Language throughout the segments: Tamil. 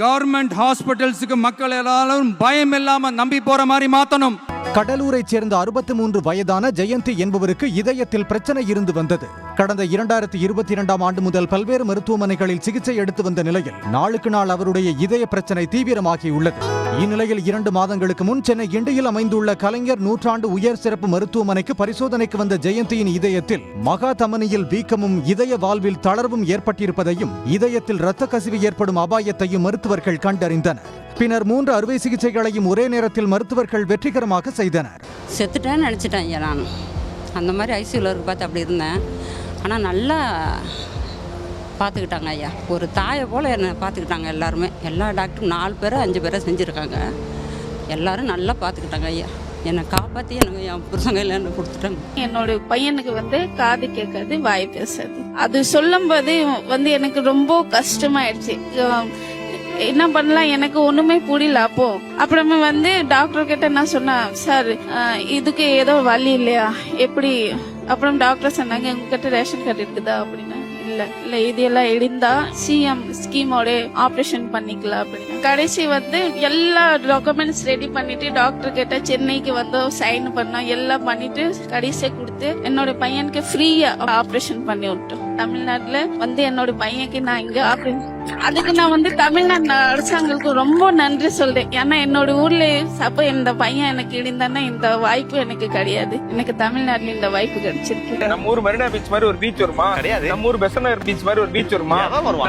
கவர்மெண்ட் ஹாஸ்பிட்டல்ஸுக்கு மக்கள் எல்லாரும் பயம் இல்லாம நம்பி போற மாதிரி மாத்தணும். கடலூரைச் சேர்ந்த 63 வயதான ஜெயந்தி என்பவருக்கு இதயத்தில் பிரச்சனை இருந்து வந்தது. கடந்த 2022ஆம் ஆண்டு முதல் பல்வேறு மருத்துவமனைகளில் சிகிச்சை எடுத்து வந்த நிலையில் நாளுக்கு நாள் அவருடைய இதய பிரச்சனை தீவிரமாகியுள்ளது. இந்நிலையில் 2 மாதங்களுக்கு முன் சென்னை கிண்டியில் அமைந்துள்ள கலைஞர் நூற்றாண்டு உயர் சிறப்பு மருத்துவமனைக்கு பரிசோதனைக்கு வந்த ஜெயந்தியின் இதயத்தில் மகா தமனியில் வீக்கமும் இதய வால்வில் தளர்வும் ஏற்பட்டிருப்பதையும் இதயத்தில் இரத்த கசிவு ஏற்படும் அபாயத்தையும் மருத்துவர்கள் கண்டறிந்தனர். பின்னர் 3 அறுவை சிகிச்சைகளையும் ஒரே நேரத்தில் மருத்துவர்கள் வெற்றிகரமாக செய்தனர். செத்துட்டேன்னு நினச்சிட்டேன் ஐயா. நான் அந்த மாதிரி ஐசியூவில் இருக்க பார்த்து அப்படி இருந்தேன். ஆனால் நல்லா பார்த்துக்கிட்டாங்க ஐயா. ஒரு தாயை போல் என்னை பார்த்துக்கிட்டாங்க எல்லாருமே. எல்லா டாக்டரும் 4 பேரோ 5 பேரோ செஞ்சுருக்காங்க. எல்லோரும் நல்லா பார்த்துக்கிட்டாங்க ஐயா. என்னை காப்பாற்றி எனக்கு என் புருஷங்க என்ன கொடுத்துட்டாங்க. என்னோட பையனுக்கு காது கேட்காது, வாய் பேசாது. அது சொல்லும் போது எனக்கு ரொம்ப கஷ்டமாயிடுச்சு. என்ன பண்ணலாம், எனக்கு ஒண்ணுமே புரியல. அப்புறமே டாக்டர் கிட்ட நான் சொன்னேன், சார் இதுக்கு ஏதோ வழி இல்லையா எப்படி? அப்புறம் டாக்டர் சொன்னாங்க, உங்ககிட்ட ரேஷன் கார்டு இருக்குதா அப்படின்னா, இல்ல இது எல்லாம் இருந்தா சிஎம் ஸ்கீமோட ஆபரேஷன் பண்ணிக்கலாம் அப்படின்னு. கடைசி எல்லா டாக்குமெண்ட்ஸ் ரெடி பண்ணிட்டு டாக்டர் கிட்ட சென்னைக்கு சைன் பண்ணோம். எல்லாம் பண்ணிட்டு கடைசியை கொடுத்து என்னோட பையனுக்கு ஃப்ரீயா ஆபரேஷன் பண்ணி விட்டோம். தமிழ்நாட்டுல என்னோட பையனுக்கு நான் இங்க அதுக்கு நான் தமிழ்நாடு அரசாங்கத்துக்கு ரொம்ப நன்றி சொல்றேன். ஏன்னா என்னோட ஊர்ல அப்ப இந்த பையன் எனக்கு இருந்தான்னா இந்த வாய்ப்பு எனக்கு கிடையாது. எனக்கு தமிழ்நாட்டுல இந்த வாய்ப்பு கிடைச்சிருக்கு. நம்ம ஊர் மெரினா பீச் மாதிரி ஒரு பீச் வருமா? கிடையாது. நம்ம ஊர் பெசன்ட் பீச் மாதிரி ஒரு பீச் வருமா?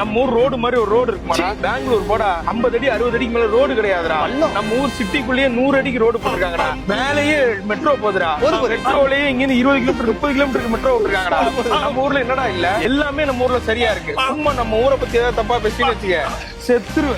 நம்ம ஊர் ரோடு மாதிரி ஒரு ரோடு இருக்குமா? பெங்களூர் போடா 50 அடி 60 அடிக்கு மேல ரோடு கிடையாதுடா. நம்ம ஊர் சிட்டிக்குள்ளேயே 100 அடிக்கு ரோடு போட்டிருக்காங்கடா. மேலேயே மெட்ரோ போகுதுடா. மெட்ரோலயே இங்க 20 கிலோமீட்டர் 30 கிலோமீட்டருக்கு மெட்ரோ விட்டுருக்காங்கடா. நம்ம ஊர்ல என்னடா இல்ல? எல்லாமே நம்ம ஊர்ல சரியா இருக்கு. சும்மா நம்ம ஊரை பத்தி ஏதாவது தப்பா பேசின்னு வச்சுக்க செத்துருவேன்.